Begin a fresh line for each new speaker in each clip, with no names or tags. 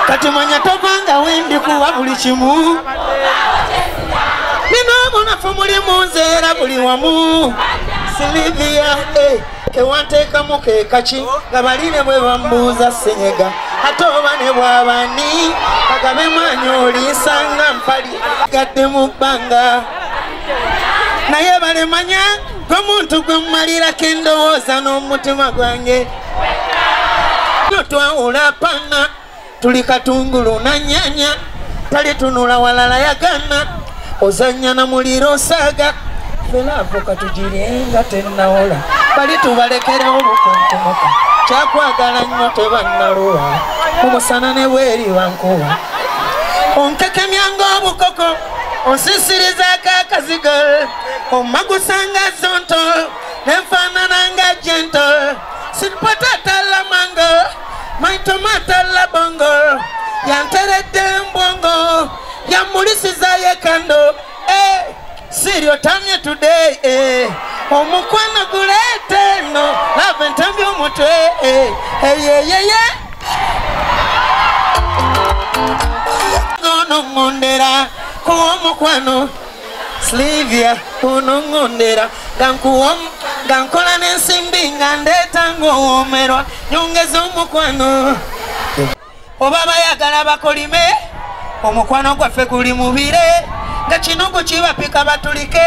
kati manya tovanga wendi kuwa buli kimu nino munafu muli munzeera buli wamu Silivia kewanteka muke kachi gabaline bwe bambuza senyega atoba ne bwabani kagabe manyoli sanga mpali gadde mu bbanga naye bale manya gwe muntu gwe mmalira kendowooza n'omutima gwange notwawula panga tuli katungulu na nyanya tali tunula walala yagana ozanya na muliro osaga felaavo katugirienga tennawola bali tubalekerewo bukunkumuka kyakwagala nnyo tebannalowa omusana ne bweri wankuba onkekemyanga obukoko onsisirizako akazigo omagusanga zonto nenfaanananga jento sipatata mango my tomato la bongo yanteredde mbongo yamulisiza yekando Sirio tamye today omukwano gulete no love ntambi omutwe gono ngondera ko omukwano Silivia uno ngondera gankola n'ensimbi nga ndeeta ng'owoomerwa nyongeza omukwano oba bayagala bakolime omukwano gwaffe guli mubire nga kinogo kibapika batulike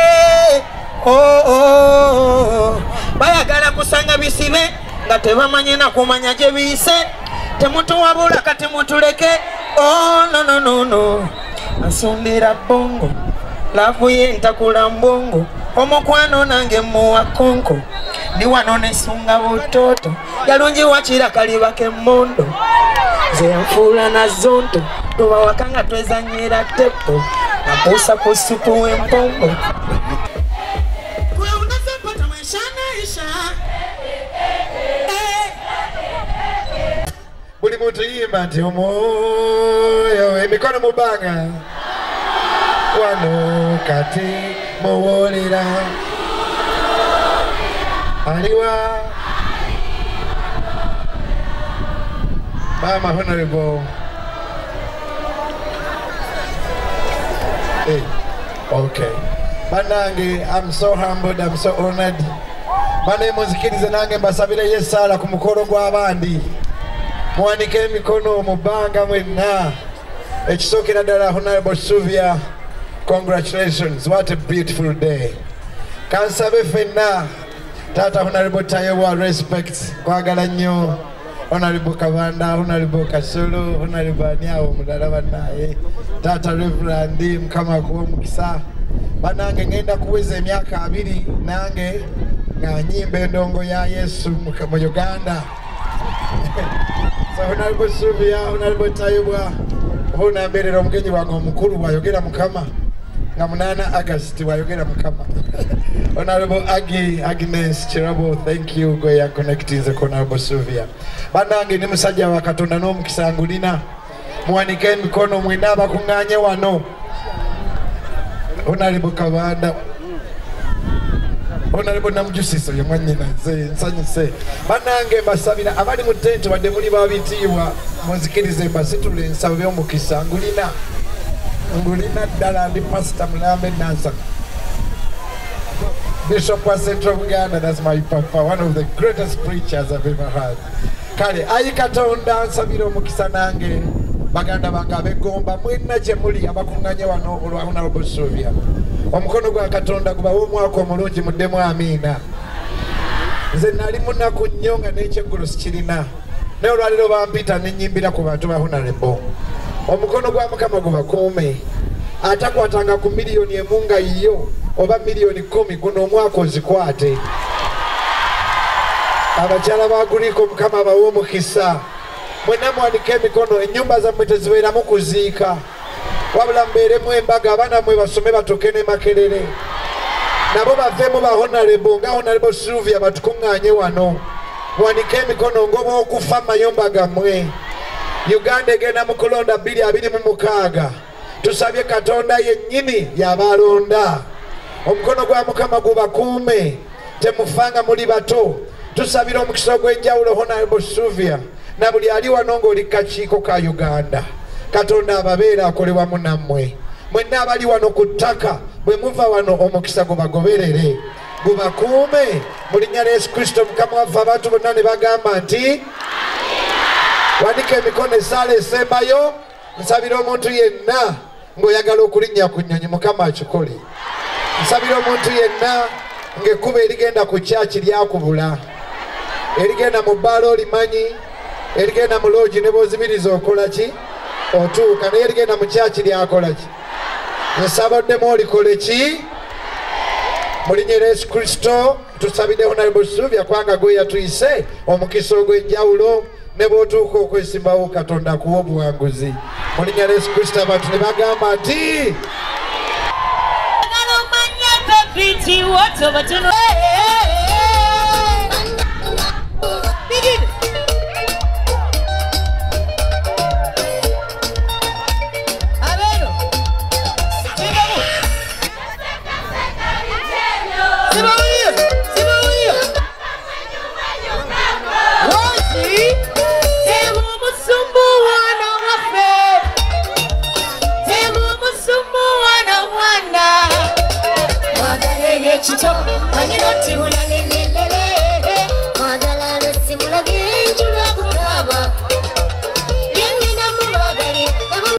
bayagala kusanga bisibe nga tebamanye na kumanya gye biyise temutuwabula kati mutuleke no asundira bongo lafu ye ntakula mbongo omukwano nange muwa konko ndi wano nesunga butoto yalungi wakira kaliba kemmondo ze yanfuula na zonto tuba wakanga twezanyira tepo napusa ku supu w'empombo buli muntu yimba nti omwoyo emikono mu bbanga wano kati muwulira aliwa Mama Honorable okay banange I'm so humbled, I'm so honored bane muzikirize nange mbasabire yesala ku mukolo gw'abandi muwanike emikono mu bbanga mwenna ekisookera ddala Honorable Sylvia, congratulations, what a beautiful day. Kansabe fenna Tata Honorable Tayewa, respect kwagala nnyo Honorable Kabanda, Honorable Kasolo, Honorable Anyawo mulala bannaye Tata Reverend Mukama kuwa mukisa banange ngenda kuweza emyaka 2 nange nga nyimba endongo ya Yesu mu Uganda. So Honorable Sylvia, Honorable Tayewa honamberera omugenyi wange omukulu wayogera Mukama nga 8 August wayogera Mukama. Honorable Agnes Chirabo, thank you go ya connecting the Honorable Sylvia. Banange ni musajja wa Katonda n'omukisa ngulina muwanike emikono mwina abakunganye wano. Honorable Kabanda, Honorable Namujusisa yamwanyina nsanyise banange mbasabira abali mu tent wadde muli babitiibwa muzikirize mbasitule nsaba omukisa ngulina ddala ndi Pastor Mulambe Nansa, Bishop wa Central Uganda. That's my papa, one of the greatest preachers I've ever heard. Kale ayi Katonda nsabira omukisa nange baganda bange abegomba mwenna gye muli abakunganye wano olwa Honorable Sylvia. Omukono gwa Katonda gubawe omwaka omulungi muddemu amiina. Nze nali munaku nnyo nga n'ekyeggulo sikirina naye olwaliro bampita nenyimbira ku bantu ba Honorable. Omukono gwa Mukama gubakuume atakwatanga ku miliyoni emu nga yo oba miliyoni 10 guno omwaka ozikwate. Abakyala baguliko Mukama bawe omukisa mwenna muwanike emikono ennyumba zammwe tezibeeramu kuziika wabula mbeeremu embaga abaana mmwe basome batoke ne Makerere nabo baveemu ba Honorable nga Honorable Sylvia batukuŋŋaanye wano muwanike emikono ng'oba okufa mayumba gammwe. Uganda egenda mu kulonda 2026 tusabye Katonda yennyini yabalonda. Omukono gwa Mukama gubakuume temufanga muli bato. Tusabira omukisa gw'enjawulo Honorable Sylvia na buli ali wano ng'oli kakiiko ka Uganda Katonda ababeera akole wamu nammwe mwenna abali wano ku ttaka bwe muva wano omukisa gubagoberere gubakuume mu linnya lya Yesu Kristo Mukama waffe abantu bonna ne bagamba nti wandika emikono essaala esembayo nsabira omuntu yenna ng'oyagala okulinnya ku nnyonyi Mukama akikole nsabira omuntu yenna ng'ekkuba erigenda ku kyaki lyakubula erigenda mu bbaala olimanyi erigenda mu loogi ne b'ozibiriza okola ki otuuka naye erigenda mu kyaki lyakola ki esabaddemu olikole ki mu linnya lya Yesu Kristo tusabire Honorable Sylvia kwanga gwe yatuyise omukisa ogw'enjawulo ne bw'otuuka okwesimbawo Katonda akuwa obuwanguzi mu linnya lya Yesu Kristo abantu ne bagamba nti
Chito, I need not to